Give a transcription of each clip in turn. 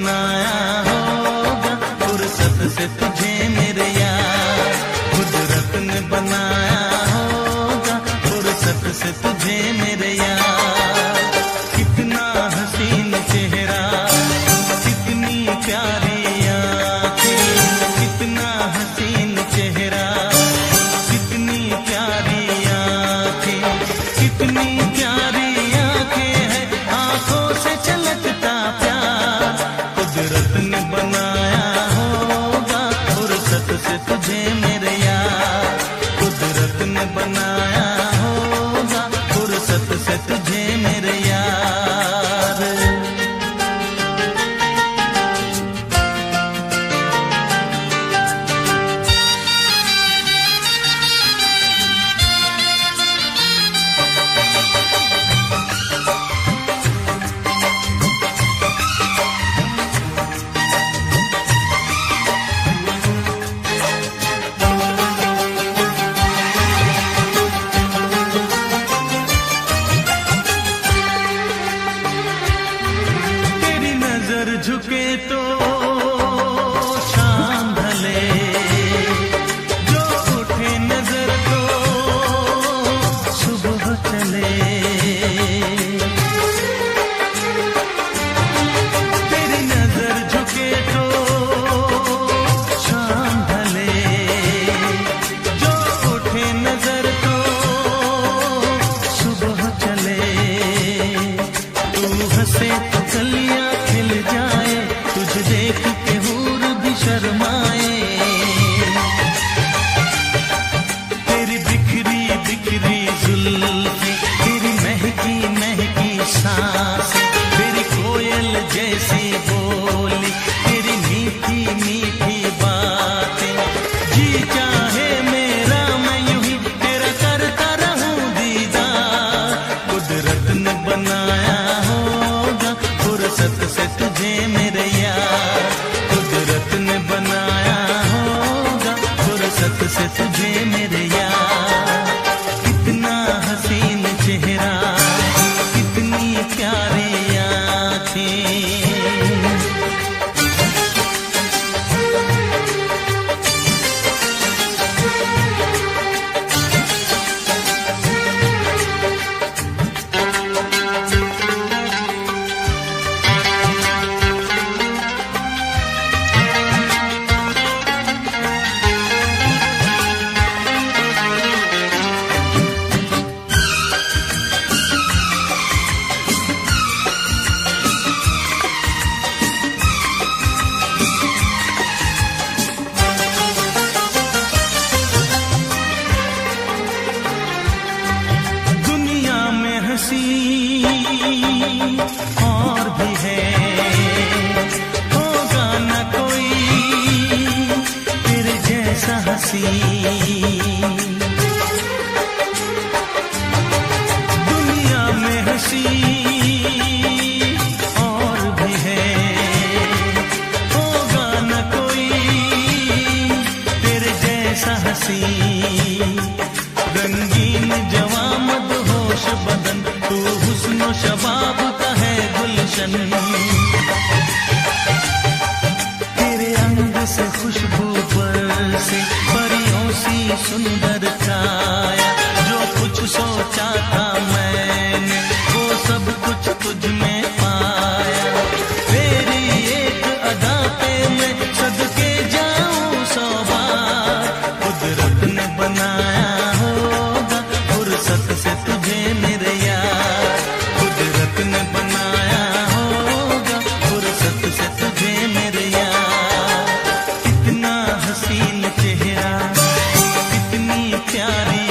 बनाया होगा फुर्सत से तुझे मेरे यार, कुदरत ने बनाया होगा फुर्सत से तुझे मेरे यार। कितना हसीन चेहरा, कितनी प्यारी आँखें, कितना हसीन चेहरा, कितनी प्यारी आँखें, कितनी प्यारी आँखें हैं, आँखों से छलकता प्यार। कुदरत ने बनाया होगा फुर्सत से तुझे मेरे यार, कुदरत ने बनाया होगा फुर्सत से तुझे मेरे यार। झुके तो शाम ढले, जो उठे नजर तो सुबह चले। तेरी नजर झुके तो शाम ढले, जो उठे नजर तो सुबह चले। तू हंसे तो कलियां खिल जाए, तुझे देख के हूर भी शर्माए। तेरी बिखरी बिखरी जुल्फें, तेरी महकी महकी सांसें, तेरी कोयल जैसी बोली, तेरी मीठी मीठी बातें। जी चाहे मेरा मैं यूं ही तेरा करता रहूं दीदार। कुदरत ने बनाया होगा फुर्सत से तुझे मेरे यार, कुदरत ने बनाया होगा फुर्सत से तुझे मेरे यार। कितना हसीन चेहरा, कितनी प्यारी आँखें। और भी है, होगा न कोई तेरे जैसा हंसी। दुनिया में हंसी और भी है, होगा न कोई तेरे जैसा हंसी। रंगीन जवां मदहोश बदन, तू हुस्न शबाब का है गुलशन। तेरे अंग से खुशबू बरसे, परियों सी सुंदर काया। जो कुछ सोचा था मैंने वो सब कुछ तुझ में पाया। तेरी एक अदा पे मैं सदके जाऊं 100 बार। कुदरत ने बनाया होगा फुर्सत से तुझे मेरे यार, कुदरत ने बनाया होगा फुर्सत से तुझे मेरे यार। कितना हसीन चेहरा, कितनी प्यारी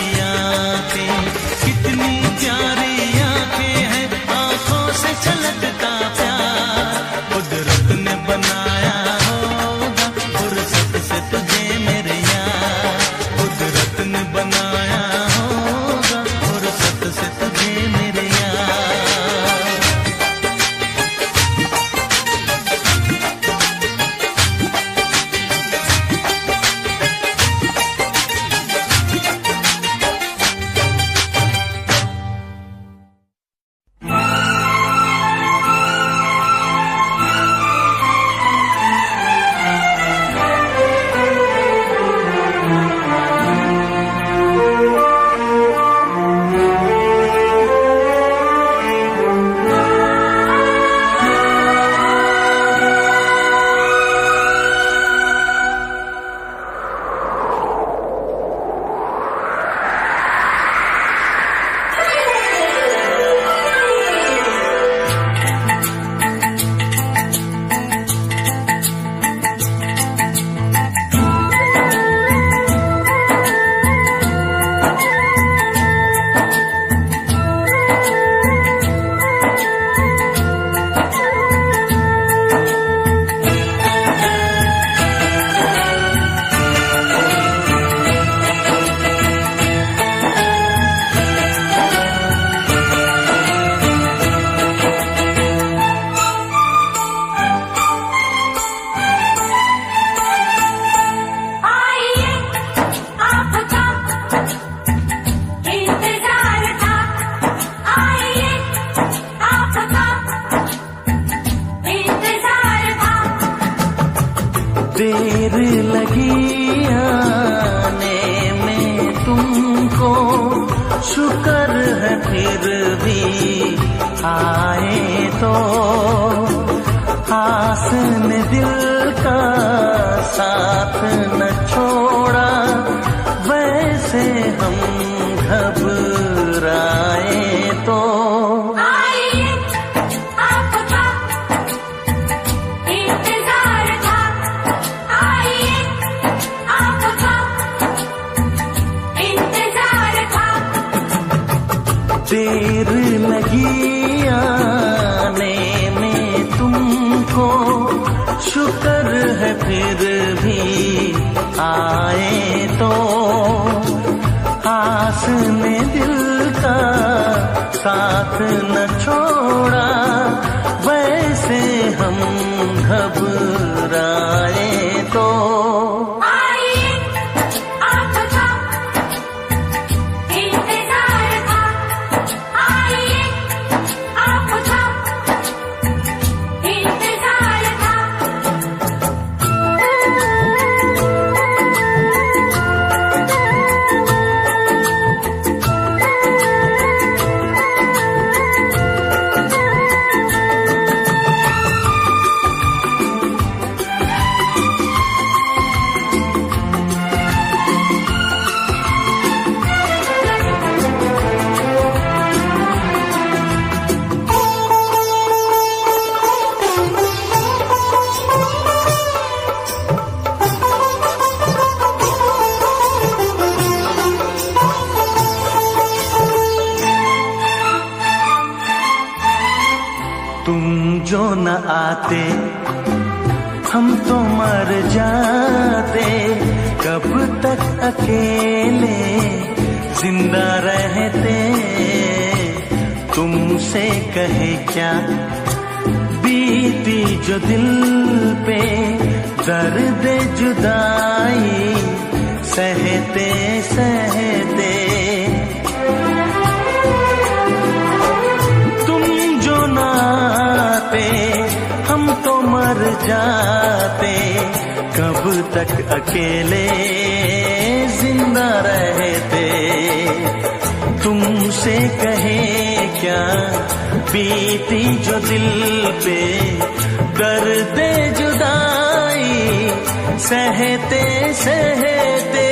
देर लगी आने में तुमको, शुक्र है फिर भी आए तो। आस ने दिल का साथ न छोड़ा, वैसे हम घबराए तो। देर लगी आने में तुमको, शुक्र है फिर भी आए तो। आस ने दिल का साथ न छोड़ा, वैसे हम घबराए तो। तुम जो न आते हम तो मर जाते, कब तक अकेले जिंदा रहते। तुमसे कहे क्या बीती जो दिल पे, दर्द जुदाई सहते सहते। हम तो मर जाते, कब तक अकेले जिंदा रहते। तुमसे कहे क्या बीती जो दिल पे, दर्द जुदाई सहते सहते।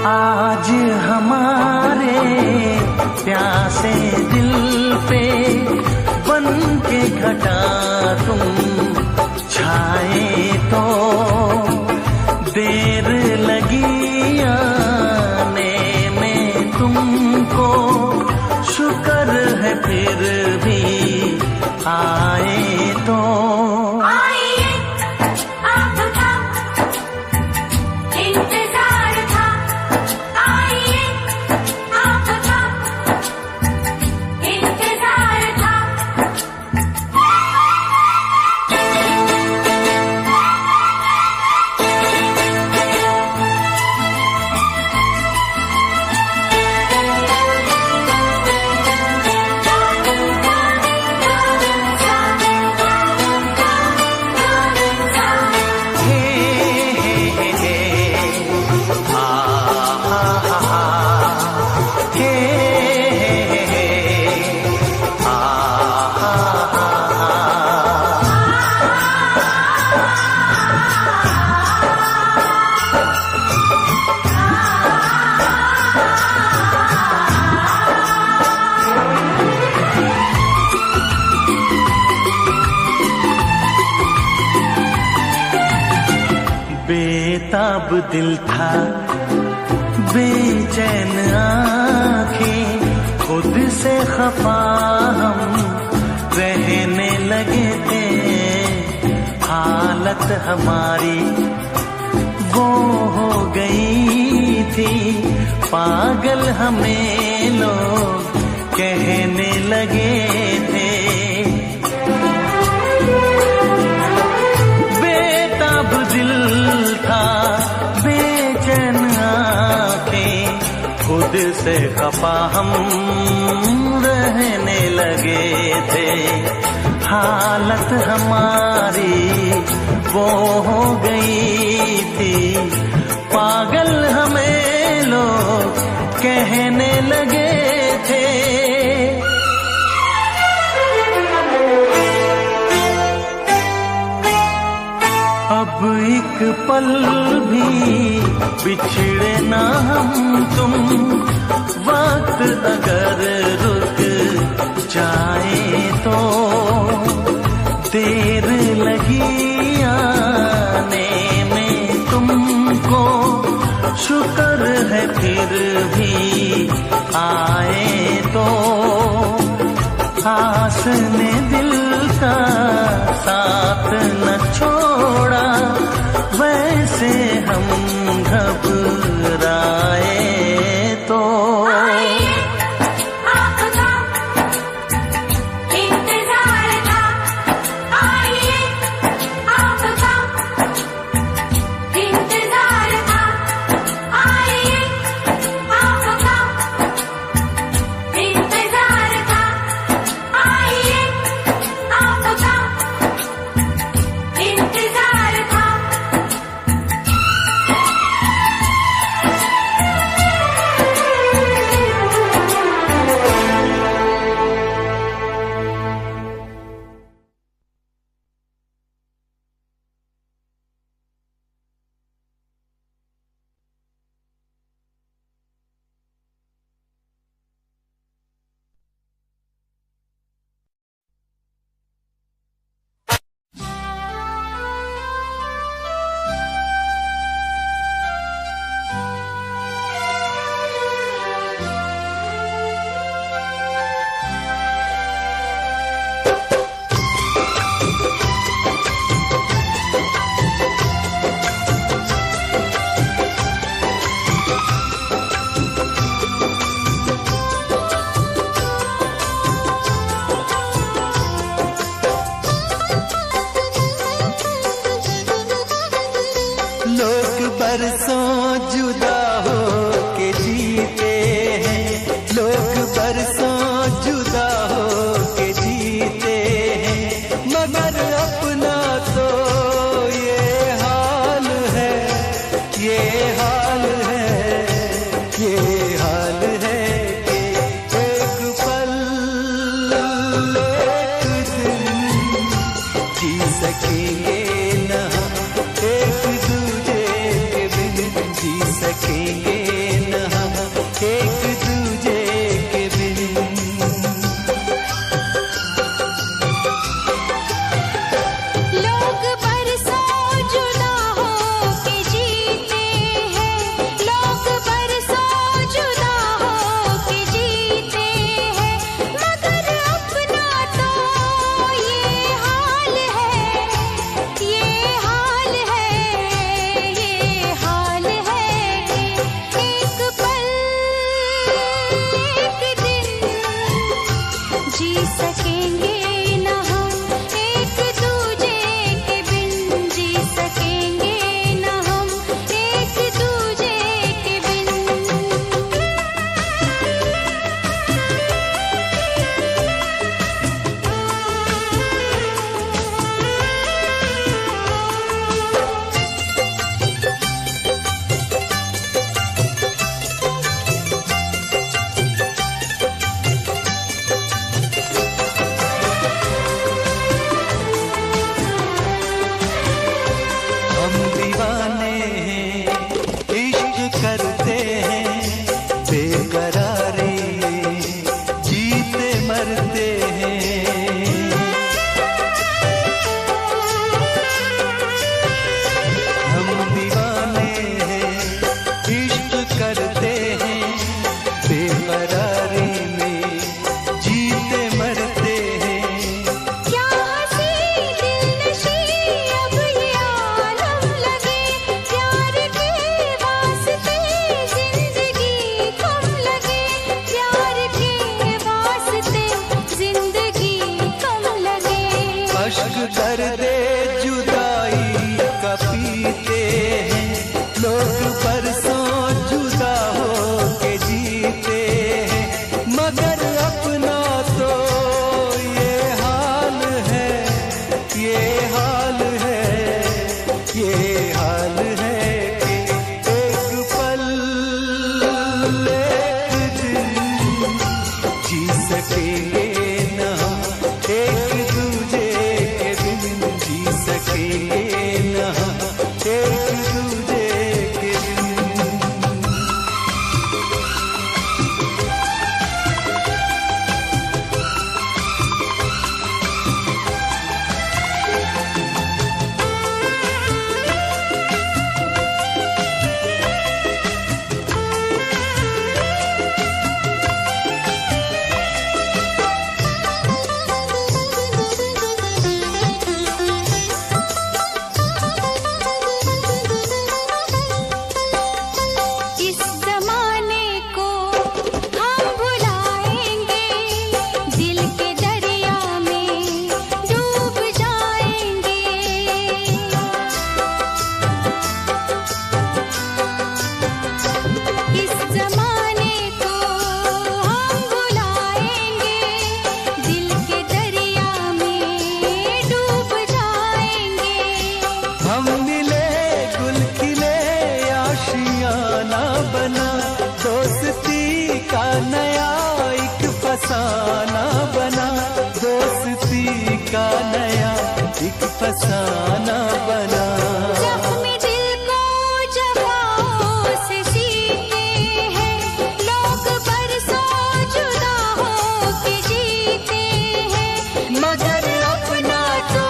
आज हमारे प्यासे दिल पे बन के घटा तुम छाए तो। देर लगी आने में तुमको, शुक्र है फिर भी आए तो। बेताब दिल था, बेचैन आँखें, खुद से खफा हम रहने लगे थे। हालत हमारी वो हो गई थी, पागल हमें लोग कहने लगे थे। बेताब दिल था, बेचैन आँखें, खुद से खफा हम रहने लगे हालत हमारी वो हो गई थी, पागल हमें लोग कहने लगे थे। अब एक पल भी बिछड़े ना हम तुम, वक्त अगर रुक जाए तो देर लगी आने में तुमको, शुक्र है फिर भी आए तो। आस ने दिल का साथ न छोड़ा, वैसे हम घबराए तो। बरसों जुदा हो के जीते हैं, लोग बरसों जुदा हो के जीते हैं, मगर अपना तो ये हाल है, ये हाल है, ये हाल है कि एक पल एक दिन जी सकेंगे न एक दूजे जी सकेंगे न हम एक दूजे के बिन। लोग बरसों जुदा हो के जीते हैं, लोग बरसों जुदा हो के जीते हैं, मगर अपना तो ये हाल है, ये हाल है, ये हाल है कि एक पल एक दिन जी सकेंगे न हम एक दूजे के बिन, जी सकेंगे न हम एक दूजे के बिन। हम दीवाने हैं, इश्क करते हैं, बेकरारी जीते मरते हैं। हम दीवाने हैं, इश्क करते हैं, बेकरारी में जीते मरते हैं। क्या हंसी दिलनशी अब ये आलम लगे, प्यार के वास्ते जिंदगी कम लगे, प्यार के वास्ते जिंदगी कम लगे। अश्क दर्दे जुदाई का पीते हैं, लोग बरसों जुदा हो के जीते हैं, मगर अपना तो ये हाल है, सकेंगे न हम, एक दूजे के बिन जी सकेंगे न हम, एक दूजे के बिन। इस जमाने को हम भुलाएंगे, दिल के दरिया में डूब जाएंगे। इस जमाने को हम भुलाएंगे, दिल के दरिया में डूब जाएंगे। हम मिले गुल खिले आशियाना बना, दोस्ती का नया एक फसाना बना, दोस्ती का नया एक फसाना बना। जख्मी दिल को जवाओं से सीते हैं, लोग बरसों जुदा हो के जीते हैं, मगर अपना तो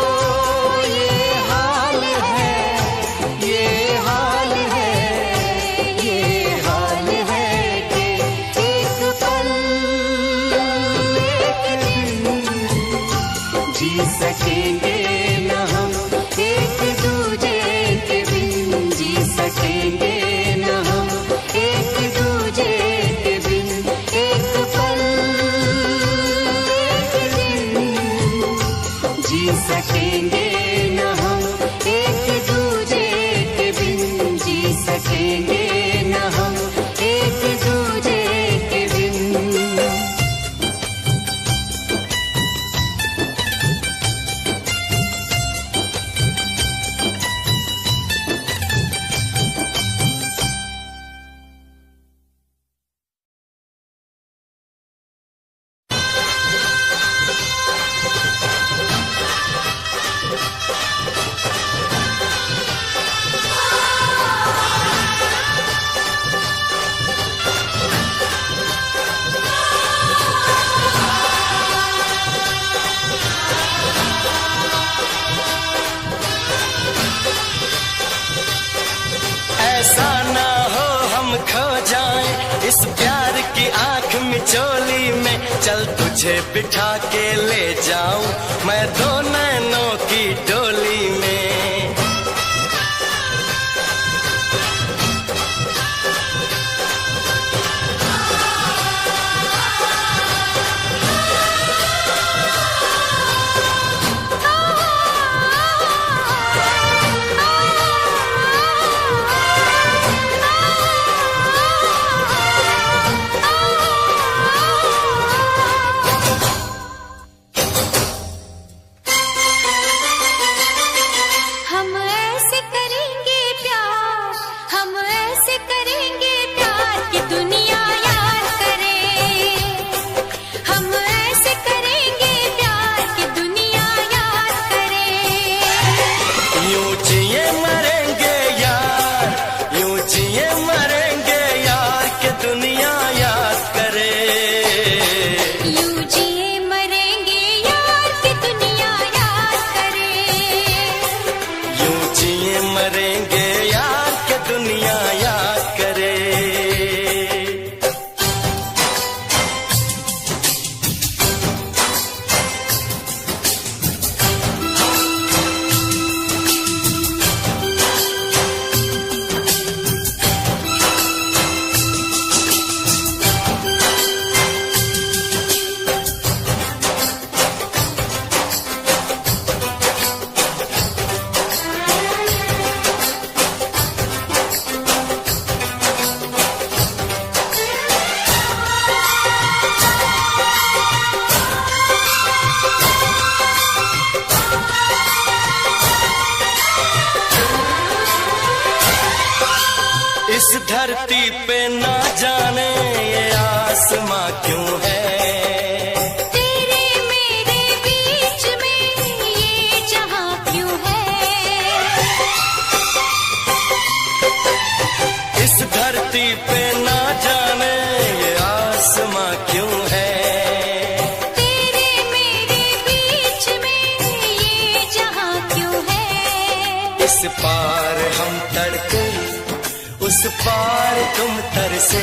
ये हाल है, ये हाल है, ये हाल है कि एक पल एक दिन जी सकेंगे न हम, एक दूजे के बिन जी सकेंगे न हम, एक दूजे के बिन। एक पल एक दिन जी सकेंगे न हम, एक दूजे के बिन जी सकेंगे न हम, एक दूजे के बिन। ऐसा ना हो हम खो जाएं इस प्यार की आंख मिचोली में, चल तुझे बिठा के ले जाऊं मैं दो नैनों की डोली में। इस धरती पे ना जाने ये आसमां क्यों है। इस पार हम तड़के, उस पार तुम तरसे।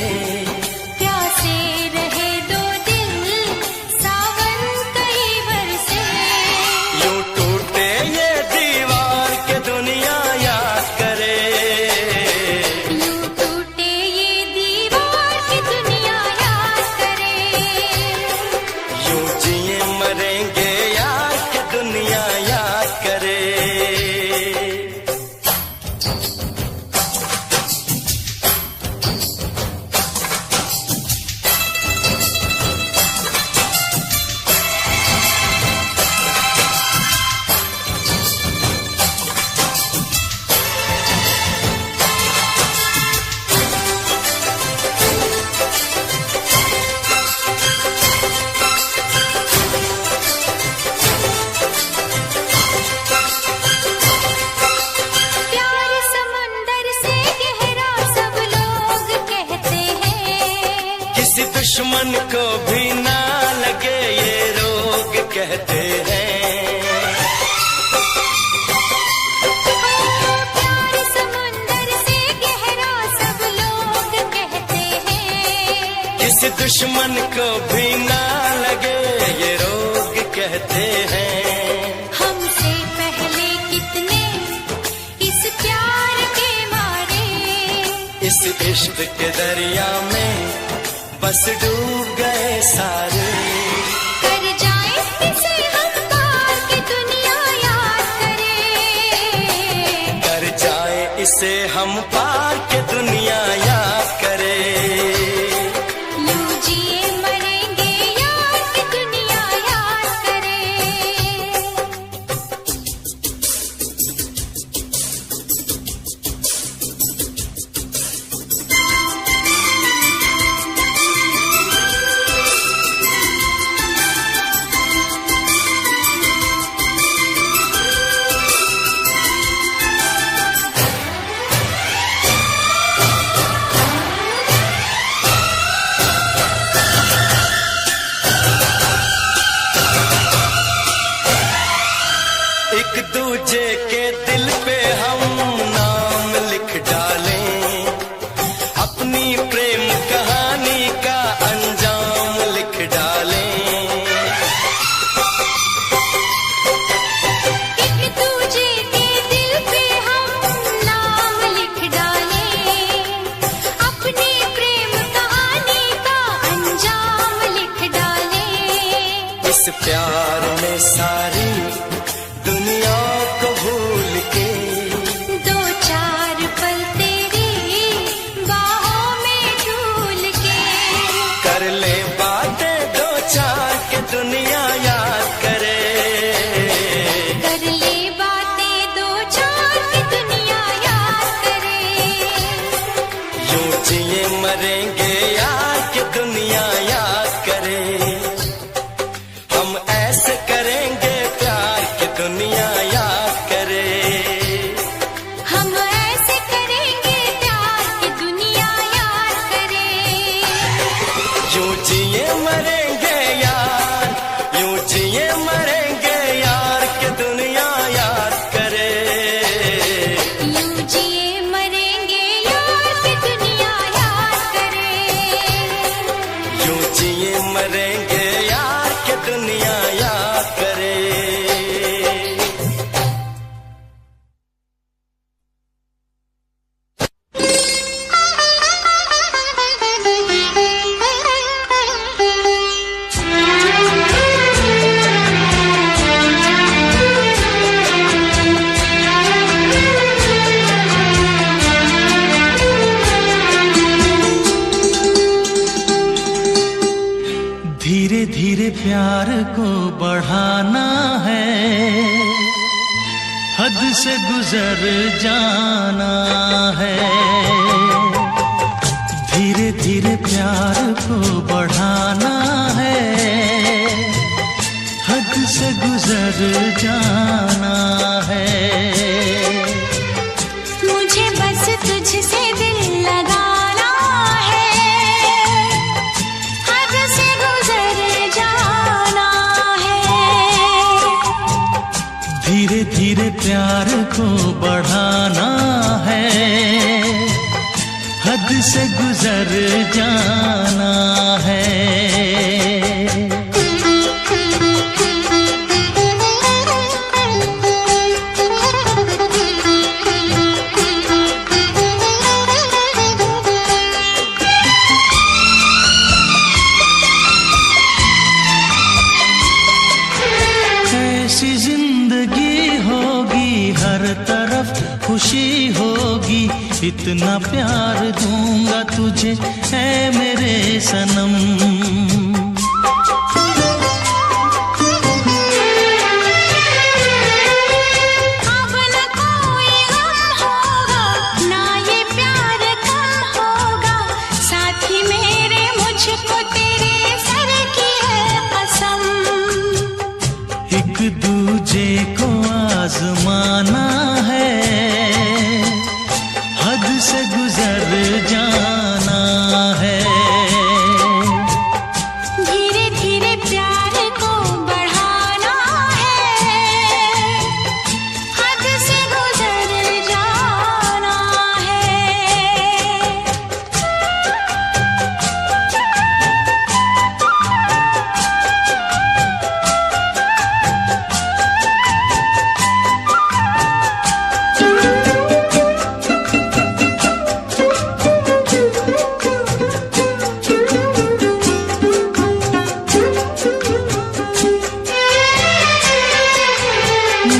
प्यासे रहे दो दिल, सावन कई बरसे। यूं टूटे ये दीवार के दुनिया याद करे। यूं टूटे ये दीवार की दुनिया याद करे। यूं जिए मरेंगे यार के दुनिया याद करे। प्यार समंदर से गहरा सब लोग कहते हैं। किसी दुश्मन को भी ना लगे ये रोग कहते हैं। प्यार समंदर से गहरा सब लोग कहते हैं। किसी दुश्मन को भी ना लगे ये रोग कहते हैं। हमसे पहले कितने इस प्यार के मारे। इस इश्क के दरिया में बस डूब गए सारे। कर जाए इसे हम पार की दुनिया याद करे। कर जाए इसे हम पार के दुनिया याद करे। यूं जिए मरेंगे यार की दुनिया याद करे। एक दूजे के दिल पे हम नाम लिख डालें। अपनी प्रेम कहानी का अंजाम लिख डालें। एक दूजे के दिल पे हम नाम लिख डालें। अपनी प्रेम कहानी का अंजाम लिख डालें। इस प्यार में सारी दुनिया को भूल के दो चार पल तेरी बाहों में झूल के। कर ले बातें दो चार के दुनिया याद करे। कर ले बातें दो चार की दुनिया याद करे। यूं जिए मरेंगे यार के दुनिया याद करे। हम ऐसे करेंगे प्यार की दुनिया याद करे। हम ऐसे करेंगे प्यार की दुनिया याद करे। यूं जिए मरेंगे यार, यूं जिए मरेंगे यार के दुनिया याद करे। यूं जिए मरेंगे यार की दुनिया याद करे। यूं जिए मरेंगे यार के दुनिया याद करे। धीरे धीरे प्यार को बढ़ाना है, हद से गुजर जाना है। धीरे धीरे प्यार को बढ़ाना है, हद से गुजर जाना है। मुझे बस तुझसे दिल लगाना है, हद से गुजर जाना है। धीरे धीरे प्यार को बढ़ाना है, हद से गुजर जाना है। ऐसी जिंदगी होगी, हर तरफ खुशी होगी, इतना प्यार दूंगा तुझे ऐ मेरे सनम। अब न कोई गम होगा, ना ये प्यार कम होगा, साथी मेरे मुझको तेरे सर की है कसम। एक दूजे को आजमाना है, हद से गुजर जाना है। धीरे धीरे प्यार को बढ़ाना है, हद से गुजर जाना है।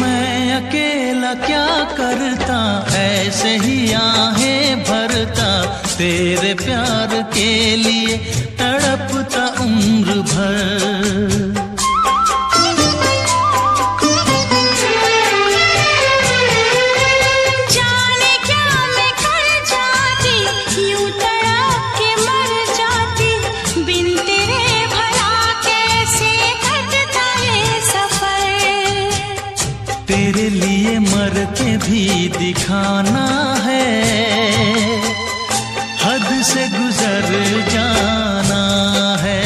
मैं अकेला क्या करता, ऐसे ही आहें भरता, तेरे प्यार के लिए तड़पता उम्र भर। जाने क्या मैं कर जाती, यूं तड़प के मर जाती, बिन तेरे भला कैसे कटता है सफर। तेरे लिए मर के भी दिखाना है, हद से गुजर जाना है।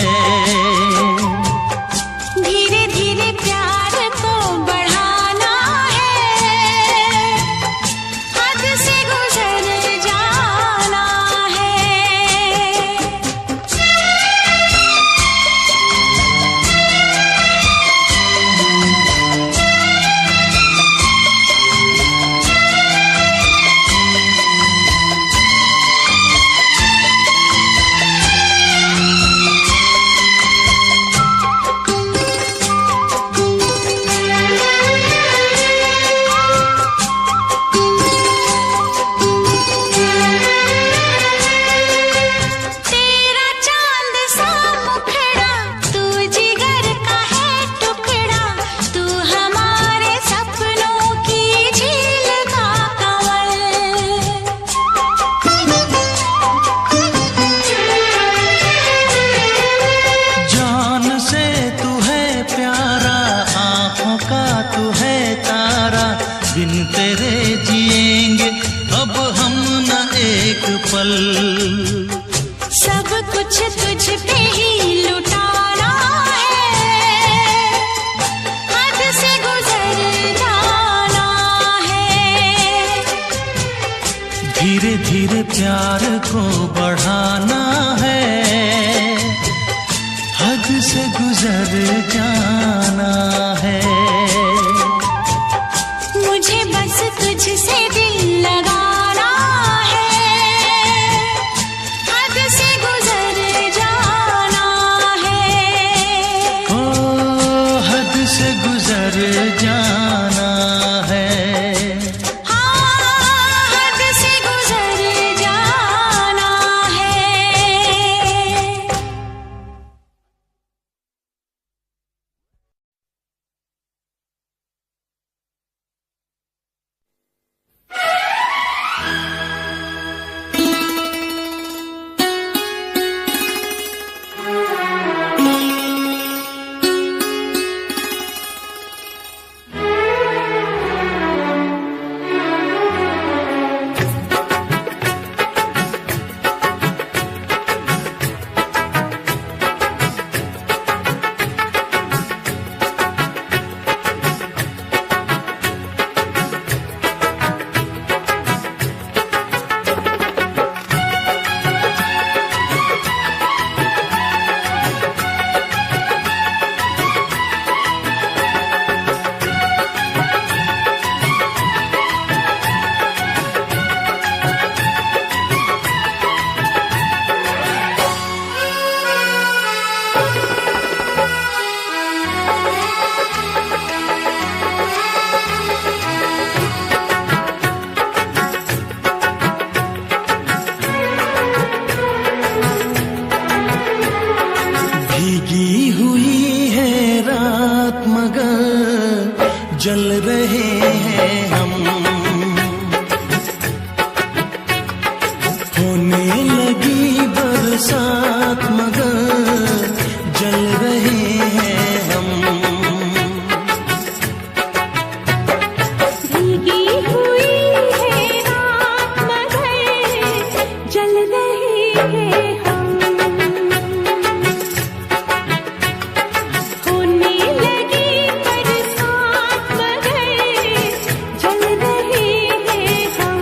धीरे धीरे प्यार को बढ़ाना है, हद से गुजर जाना है। तेरा चांद सा मुखड़ा, तू जिगर का है टुकड़ा, तू हमारे सपनों की झील का जान से तू है प्यारा, आंखों का तू है तारा, बिन तेरे जिएंगे अब हम न एक पल। सब कुछ तुझ पे ही लुटाना है, हद से गुजर जाना है। धीरे धीरे प्यार को बढ़ाना है, हद से गुजर जाना है। मुझे बस तुझसे दिल लगाना है, हद से गुजर जाना है। ओ हद से गुजर जाना है। हाँ, हद से गुजर जाना है। जल रहे हैं हम। होने लगी बरसात मगर जल रहे हैं हम। भीगी हुई है रात मगर जल रहे हैं हम। होने लगी बरसात मगर जल रहे हैं हम।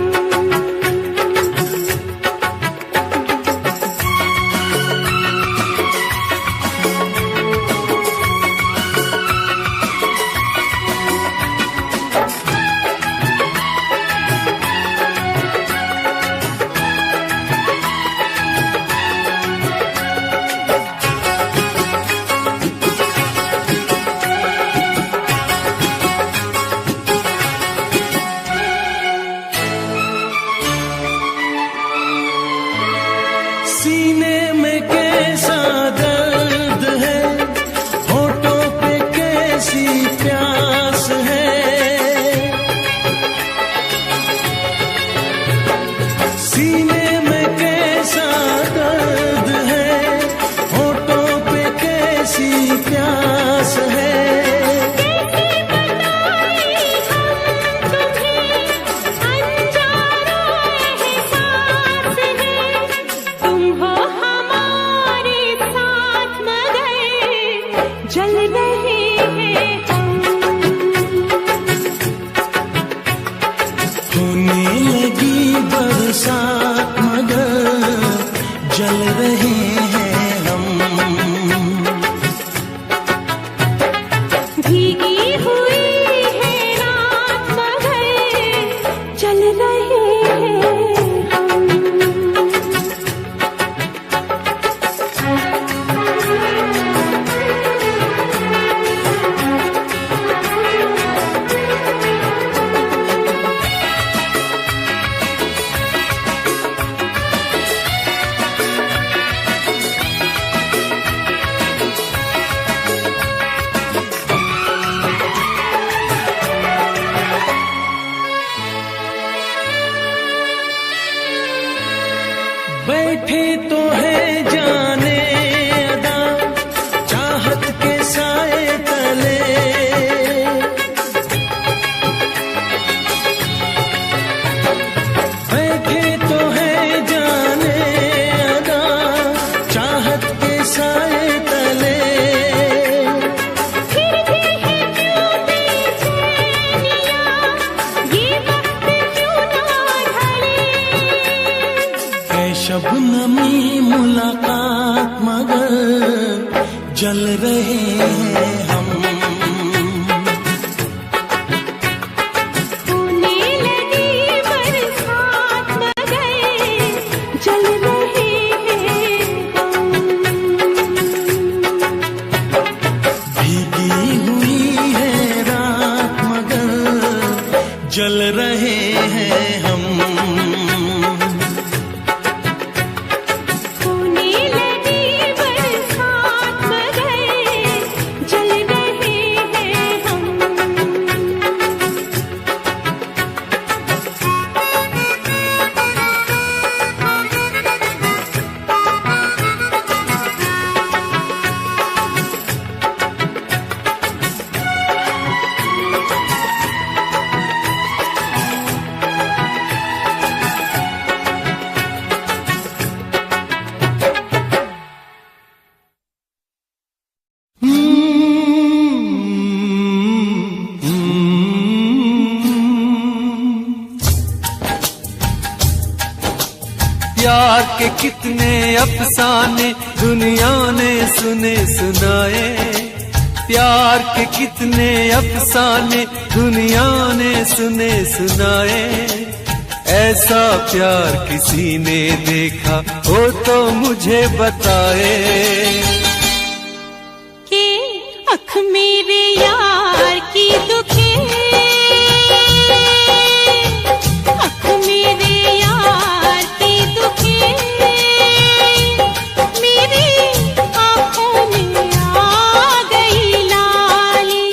सीने में कैसा दर्द है, होठों पे कैसी प्यास है। सीने में कैसा दर्द है, होठों पे कैसी प्यास है। जल रहे हैं हम। होने लगी बरसात मगर जल रहे हैं हम। भीगी हुई है रात मगर जल रहे हैं हम। बैठे तो है जाने अदा चाहत के साए तले। बैठे तो है जाने अदा चाहत के साए तले। फिर भी है क्यों बेचैनियां, ये वक्त क्यों ना ढले। है शबनमी मुलाकात मगर जल रहे हैं हम। होने लगी बरसात मगर जल रहे हैं हम। भीगी हुई है रात मगर जल रहे हैं हम। होने लगी बरसात मगर जल रहे हैं हम। प्यार के कितने अफसाने दुनिया ने सुने सुनाए। प्यार के कितने अफसाने दुनिया ने सुने सुनाए। ऐसा प्यार किसी ने देखा हो तो मुझे बताए। के अख मेरे यार की दुखे, अख मेरे यार की दुखे, मेरी आँखों में आ गई लाली।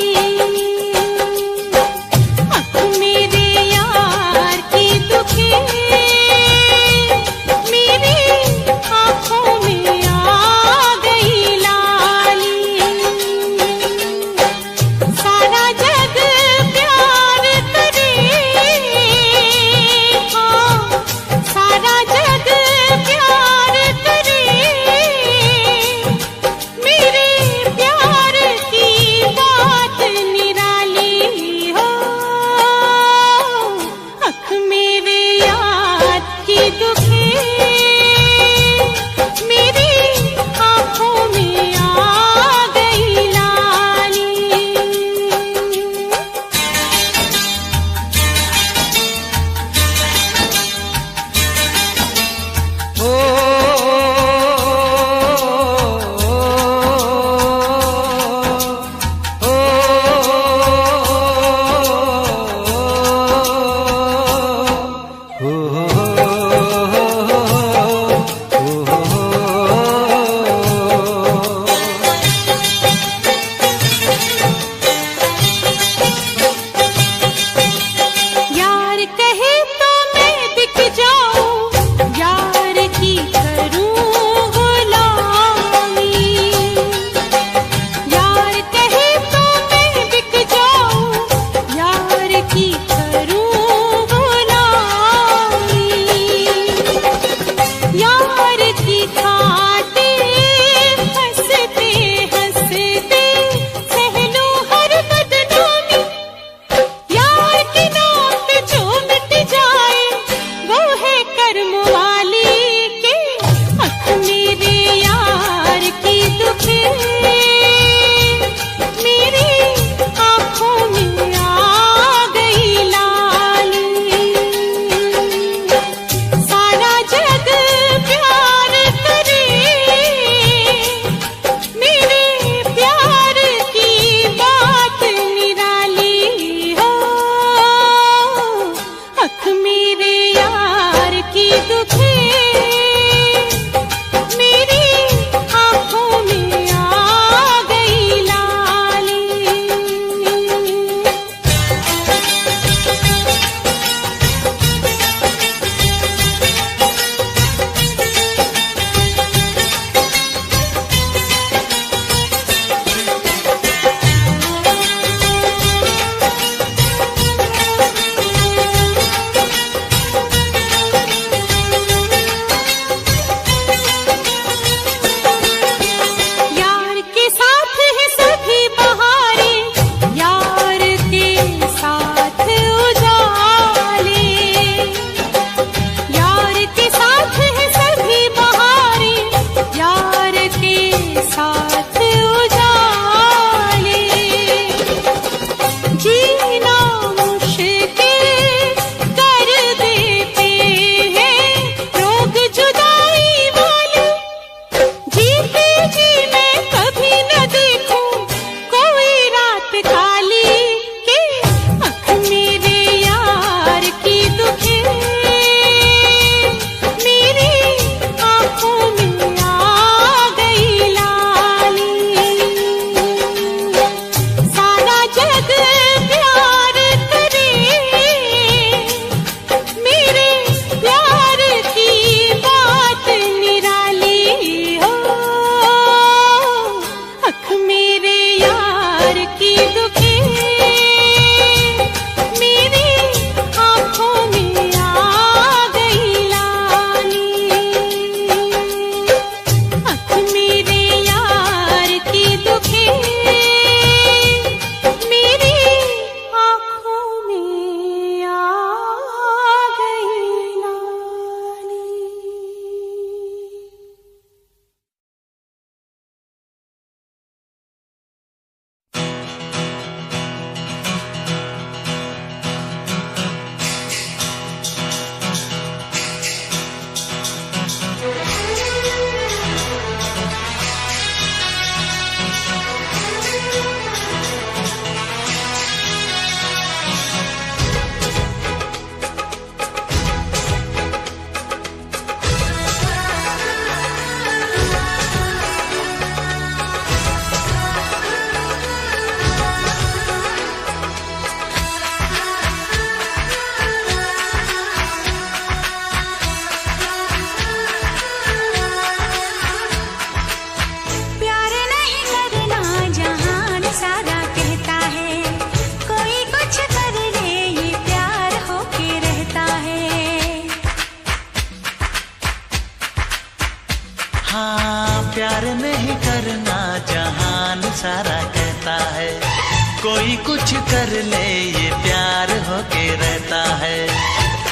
कोई कुछ कर ले ये प्यार होके रहता है।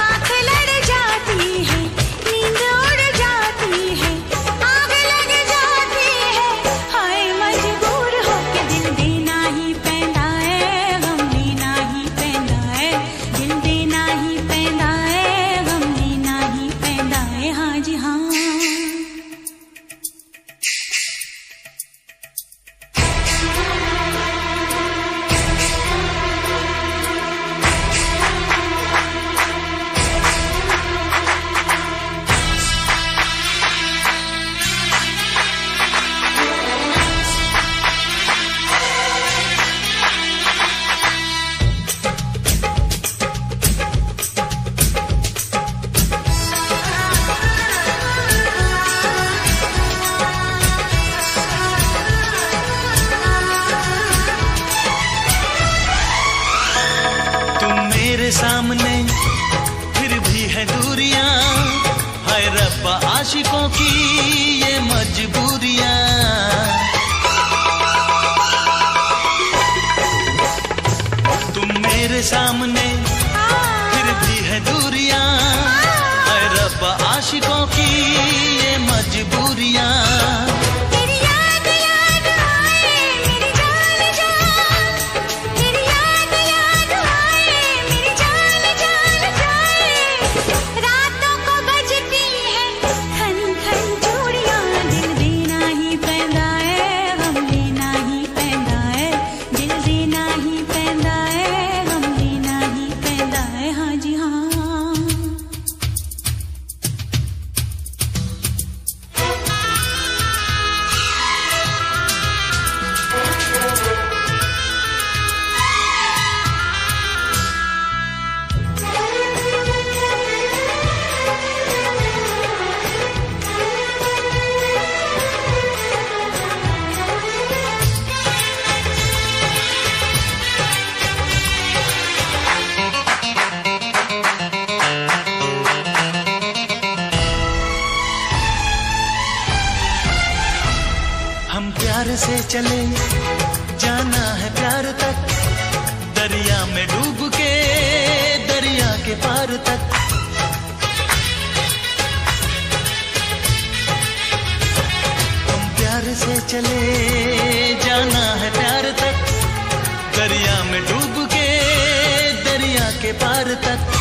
आँख लड़ जाती है, नींद उड़ जाती है, आग लग जाती है, हाय मजबूर होके दिल देना ही पैंदा है, गम लेना ही पैंदा है, दिल देना ही पैंदा है, गम लेना ही पैंदा है, हाँ जी हाँ। मेरे सामने फिर भी है दूरियां, हाय रब्बा आशिकों की ये मजबूरियां। तुम मेरे सामने फिर भी है दूरियां, हाय रब्बा आशिकों की ये मजबूरियां। हम प्यार से चले जाना है प्यार तक, दरिया में डूब के दरिया के पार तक। हम प्यार से चले जाना है प्यार तक, दरिया में डूब के दरिया के पार तक।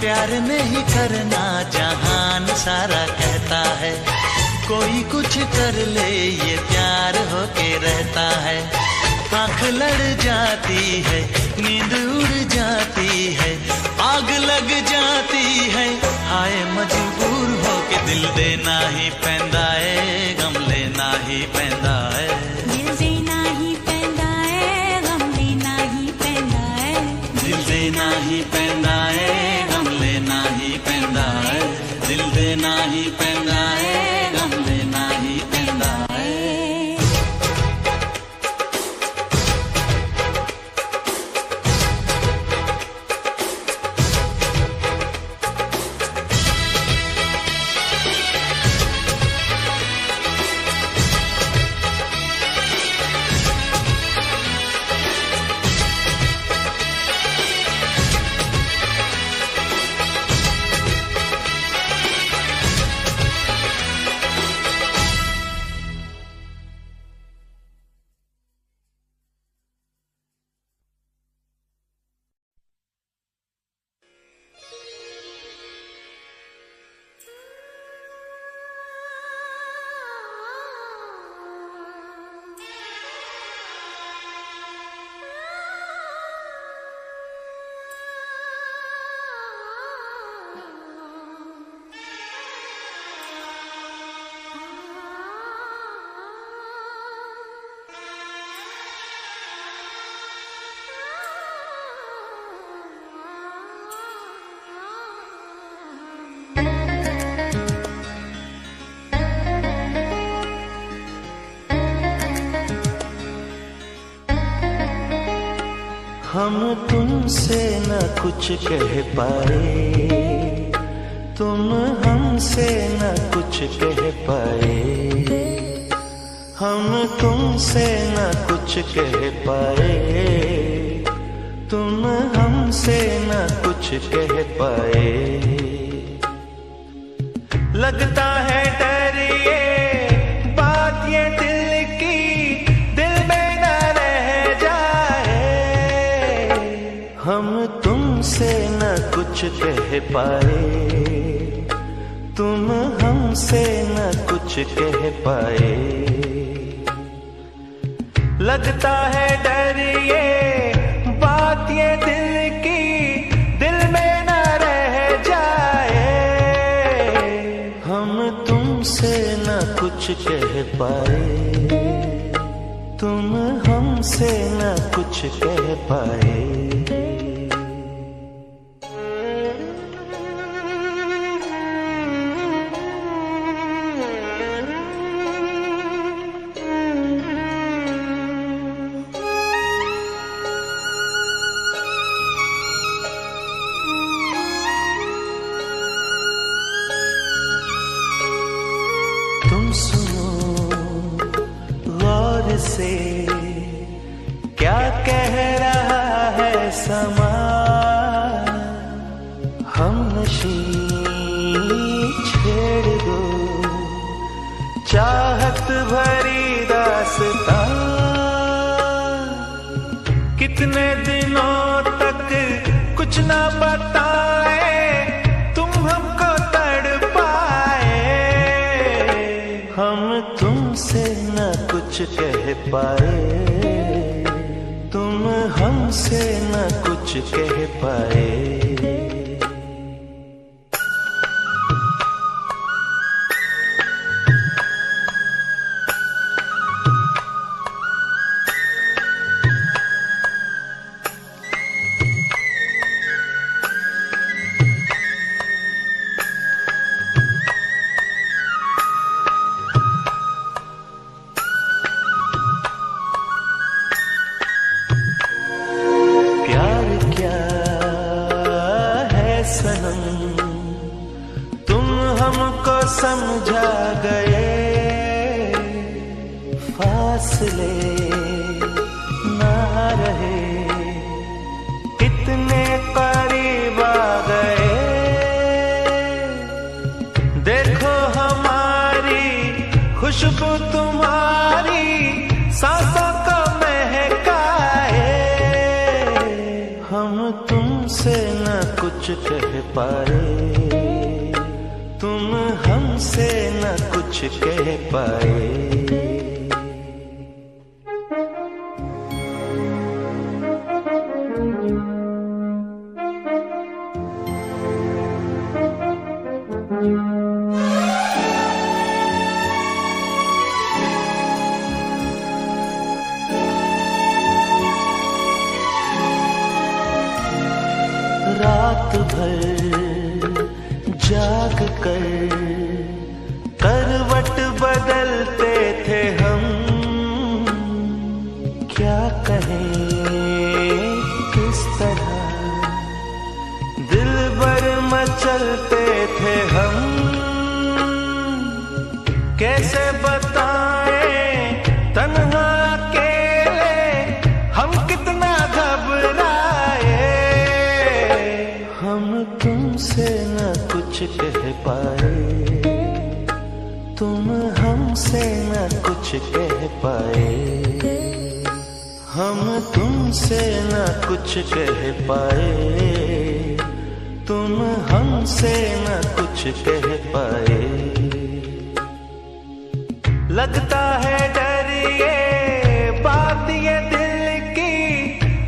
प्यार नहीं करना जहान सारा कहता है, कोई कुछ कर ले ये प्यार होके रहता है। आँख लड़ जाती है, नींद उड़ जाती है, आग लग जाती है, हाय मजबूर होके दिल देना ही पैंदा है, गम लेना ही पैंदा है। दिल देना ही पैंदा है, गम लेना ही पैंदा है, दिल देना ही पैंदा है, गम लेना ही पैंदा है, दिल देना ही पैंदा है, गम लेना ही पैंदा है। हम तुमसे न कुछ कह पाए, तुम हमसे न कुछ कह पाए, हम तुमसे न कुछ कह पाए, तुम हमसे न कुछ कह पाए। लगता है डर ये बात ये दिल की, दिल में न रह जाए। हम तुमसे न कुछ कह पाए, तुम हमसे न कुछ कह पाए। लगता है डर ये बात ये दिल की, दिल में न रह जाए। हम तुमसे न कुछ कह पाए, तुम हमसे न कुछ कह पाए। तुम सुनो गौर से क्या कह रहा है समा, हम नशी छेड़ दो चाहत भरी दास्तां। कितने दिनों तक कुछ ना बताए, तुम हमको तड़पाए। हम तुमसे न कुछ कह पाए, तुम हमसे न कुछ कह पाए। सनम तुम हमको समझा गए, फासले ना रहे इतने करीब आ गए। देखो हमारी खुशबू तुम्हारी सांसों को महकाए। हम तुमसे न कुछ कह पाए, तुम हमसे न कुछ कह पाए। रात भर जाग कर करवट बदलते थे हम, क्या कहें किस तरह दिल भर मचलते थे हम। कैसे बताएं तन्हा अकेले हम कितना घबराए। हम तुमसे न कुछ कह पाए, तुम हमसे न कुछ कह पाए। हम तुमसे न कुछ कह पाए, तुम हमसे न कुछ कह पाए। लगता है डर ये बात ये दिल की,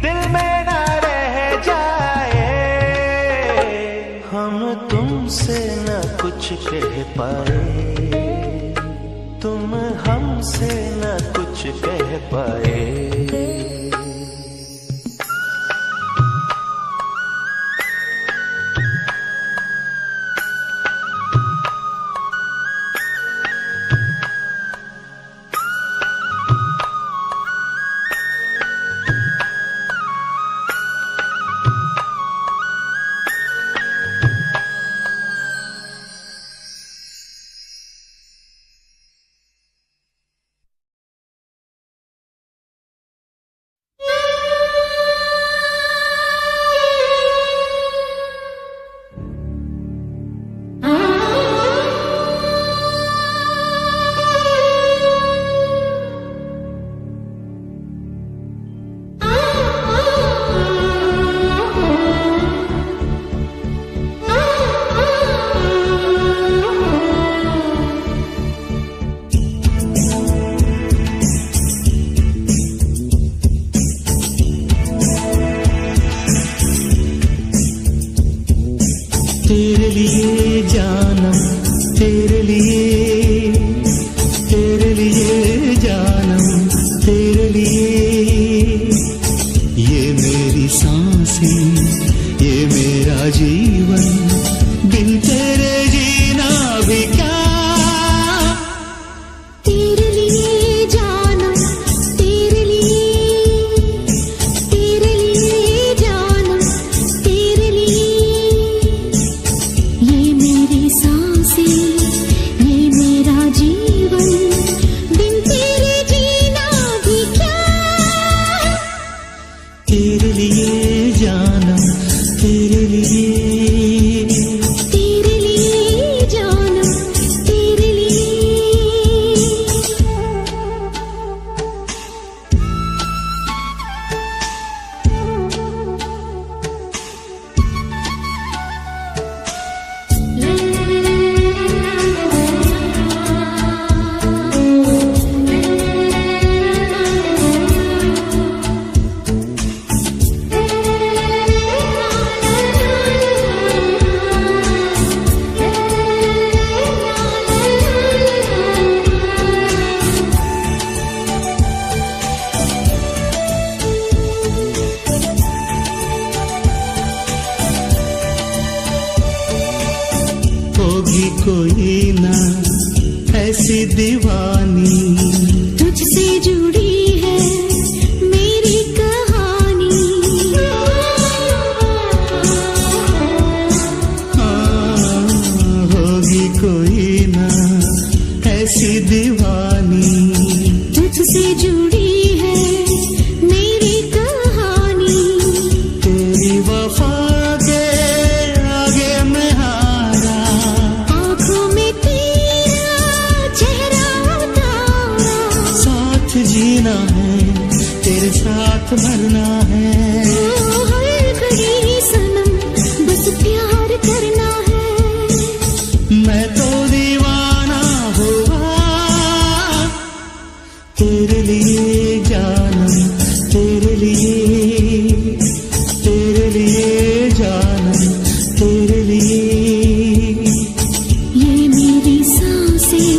दिल में ना रह जाए। हम तुमसे न कुछ कह पाए, तुम हमसे न कुछ कह पाए। होगी कोई ना ऐसी दीवानी, तुझसे जुड़ी है मेरी कहानी। हाँ, होगी कोई ना ऐसी दीवानी, तुझसे जुड़ी है मेरी कहानी। तेरी वफा के आगे मैं हारा, आँखों में तेरा चेहरा उतारा। साथ जीना है तेरे साथ मरना है, ओ हर घड़ी सनम बस प्यार करना है। मैं तो दीवाना हुआ तेरे लिए जानम, तेरे लिए, तेरे लिए जानम, तेरे लिए। ये मेरी सांसें,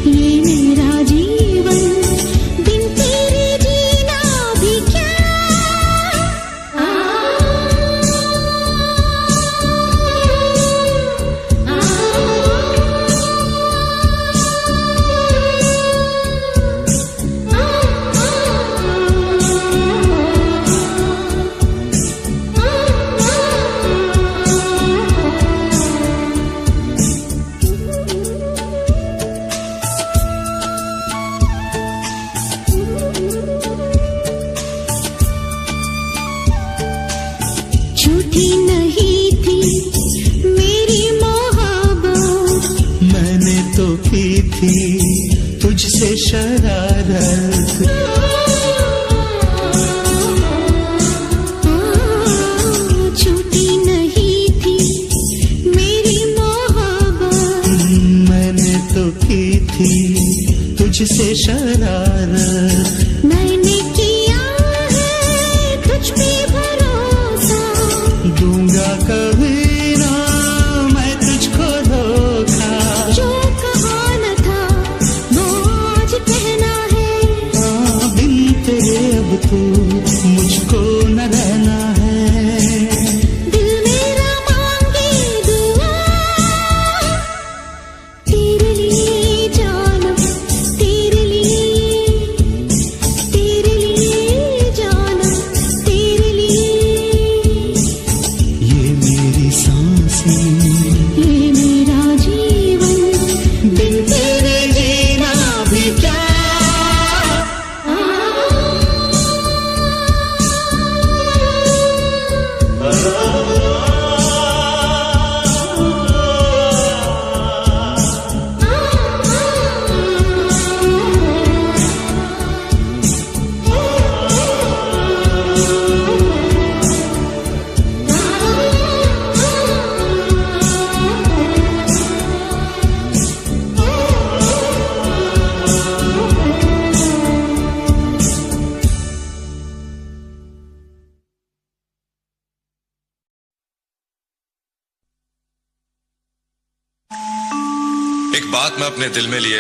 ये मेरा जीवन, बिन तेरे जीना भी क्या। झूठी नहीं थी मेरी मोहब्बत, मैंने तो की थी तुझसे शरारत, झूठी नहीं थी मेरी मोहब्बत। मैंने तो की थी तुझसे शरारत। मैंने किया है तुझ पे भरोसा, दूंगा कभी ना मैं तुझको धोखा, जो कहा न था वो आज कहना है। हाँ, बिन तेरे अब तो मुझको न रहना है। दिल मेरा मांगे दुआ, तेरे लिए जानम, तेरे लिए जानम, तेरे लिए। ये मेरी सांसें, ये मेरा जीवन, बिन तेरे जीना भी क्या। एक बात मैं अपने दिल में लिए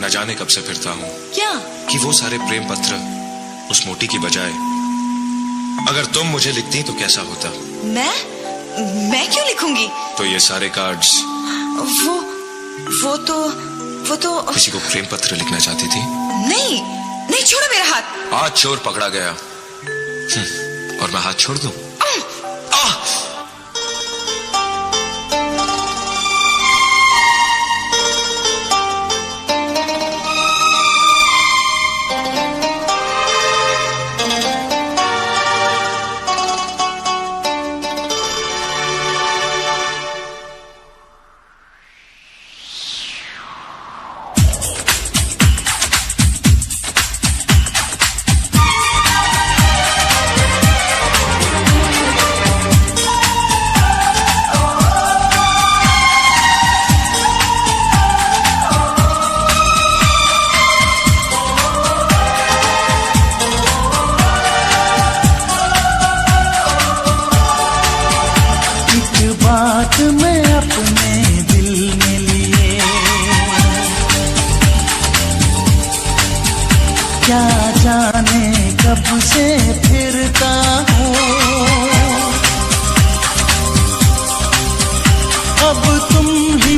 न जाने कब से फिरता हूँ, क्या? कि वो सारे प्रेम पत्र उस मोटी की बजाय अगर तुम मुझे लिखती तो कैसा होता। मैं क्यों लिखूंगी? तो ये सारे कार्ड्स वो तो किसी को प्रेम पत्र लिखना चाहती थी। नहीं छोड़ो मेरा हाथ। आज चोर पकड़ा गया और मैं हाथ छोड़ दूं? बात मैं अपने दिल में लिए, क्या जाने कब से फिरता हूँ। अब तुम ही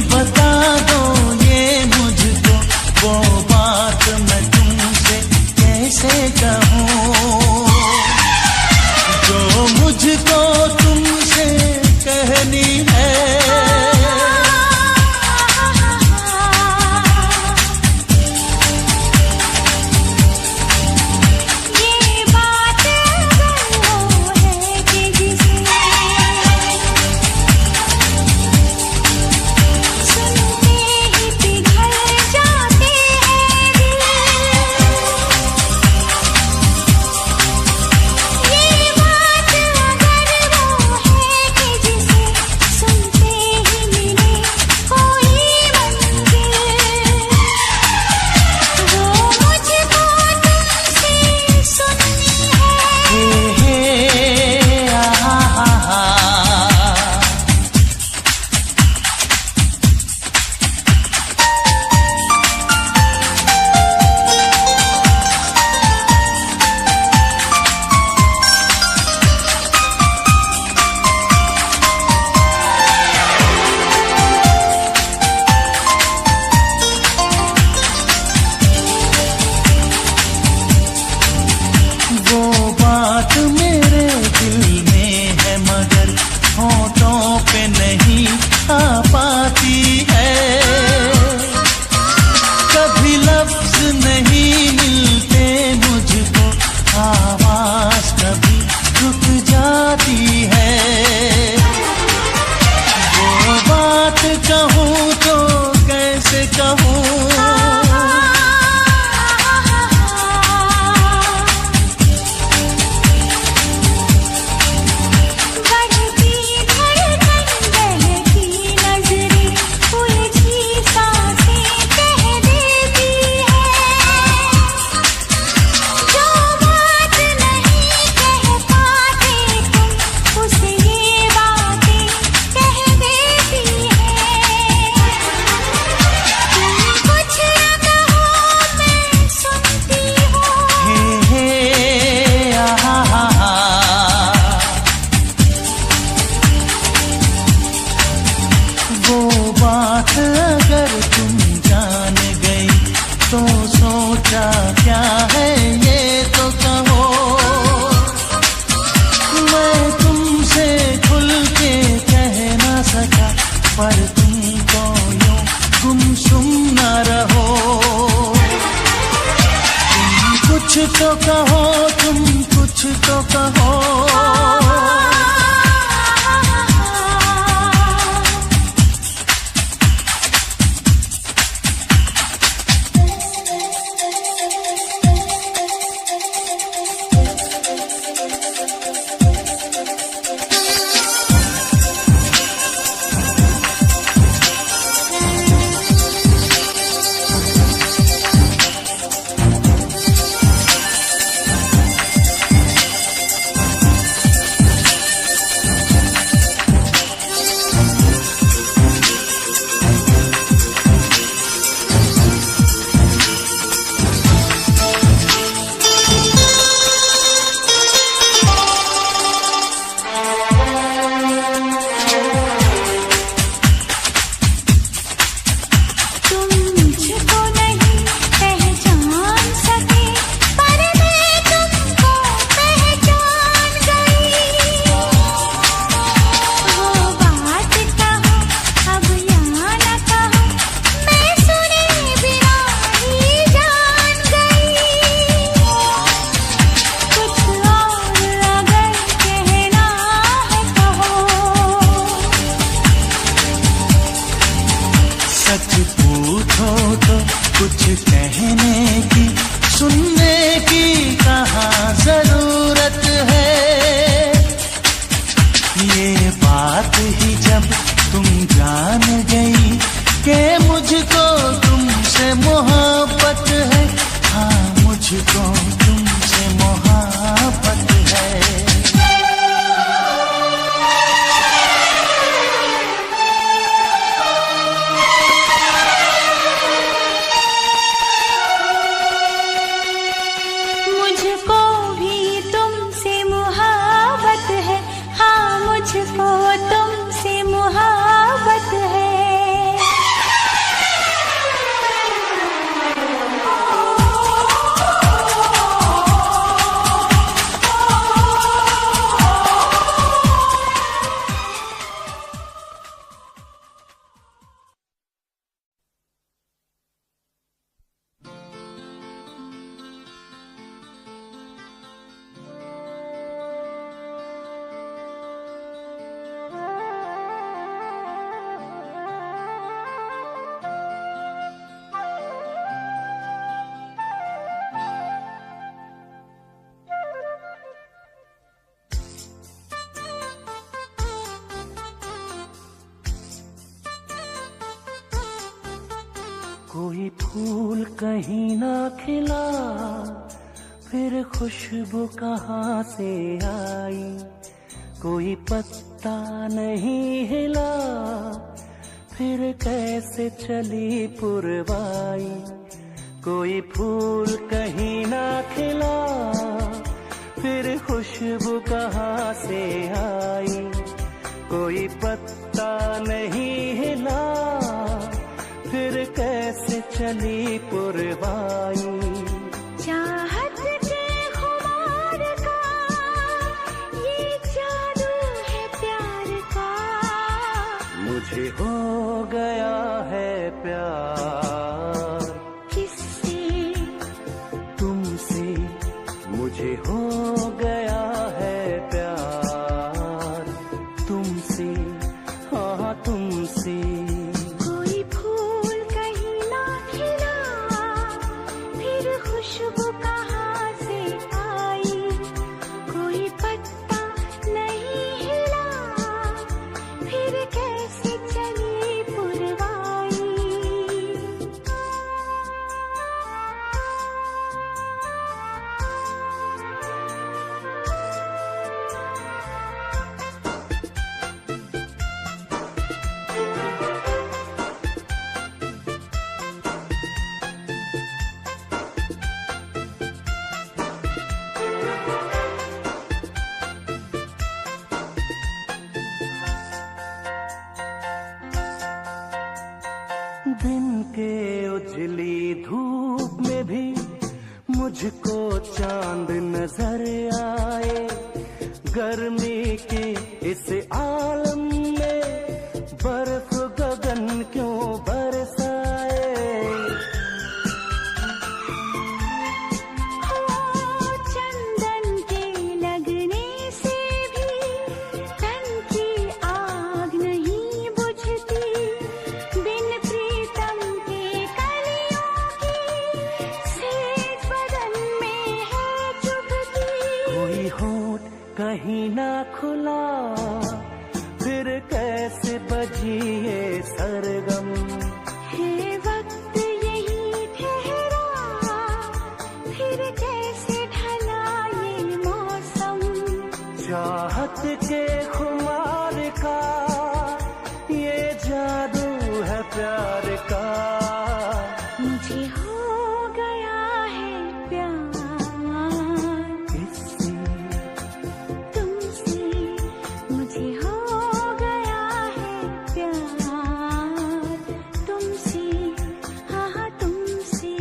कहूँ। अगर तुम जान गई तो सोचा क्या है ये तो कहो। मैं तुमसे खुल के कह ना सका पर तुमको यूं गुमसुम न रहो। तुम कुछ तो कहो, तुम कुछ तो कहो। सच पूछो तो कुछ कहने की, सुनने की कहाँ जरूरत है। ये बात ही जब तुम जान गई कि मुझको तुमसे मोहब्बत है। हाँ, मुझको तुमसे मोहब्बत है। मुझको भी तुमसे मोहब्बत है। हाँ, मुझको तुमसे मोहब्बत है। कोई फूल कहीं ना खिला, फिर खुशबू कहाँ से आई। कोई पत्ता नहीं हिला, फिर कैसे चली पुरवाई। कोई फूल कहीं ना खिला, फिर खुशबू कहाँ से आई। कोई पत्ता नहीं हिला, फिर कैसे चली पुरवाई। चाहत के खुमार का ये जादू है प्यार का। मुझे हो गया है प्यार किससे? तुमसे। मुझे हो गया है प्यार तुमसे। हाँ, तुमसे। कोई फूल कहीं दिन के उजली धूप में भी मुझको चांद नजर आए, गर्मी के इस आलम में बर्फ गगन क्यों बरसाए। चंदन के लगने से भी तन की आग नहीं बुझती, बिन प्रीतम के कलियों की सेज बदन में है चुभती। कोई होठ कहीं ना खुला, फिर कैसे बजी ये सरगम। है वक्त यही ठहरा, फिर कैसे ढला ये मौसम। चाहत के खुमार का ये जादू है प्यार का। मुझे हो गया है प्यार इससे तुमसे, मुझे हो गया है प्यार तुमसे, हाँ हाँ तुमसे।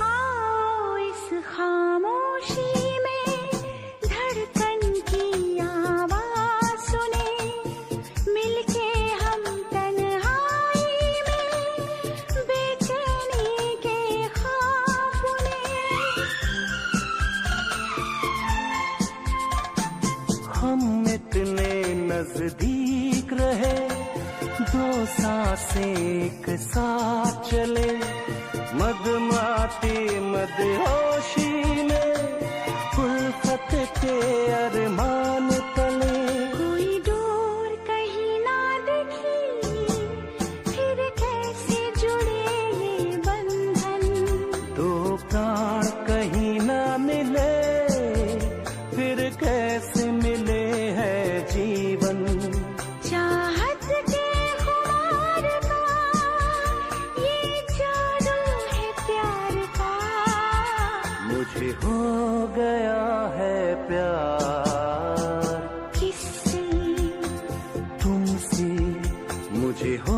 आओ इस खामोशी में धड़कन की आवाज सुने, मिलके हम तन्हाई में बेचैनी के ख्वाब बुने। हम इतने नजदीक रहे, दो सांसें एक साथ चले, मदमाती मदहोशी में उल्फत के अरमान तले। कोई डोर कहीं ना दिखी, फिर कैसे जुड़े ये बंधन। दो प्राण कहीं ना मिले, फिर कैसे मिले है जीवन। चाहत के खुमार का ये जादू है प्यार का। मुझे हो गया है प्यार किससे तुमसे, मुझे हो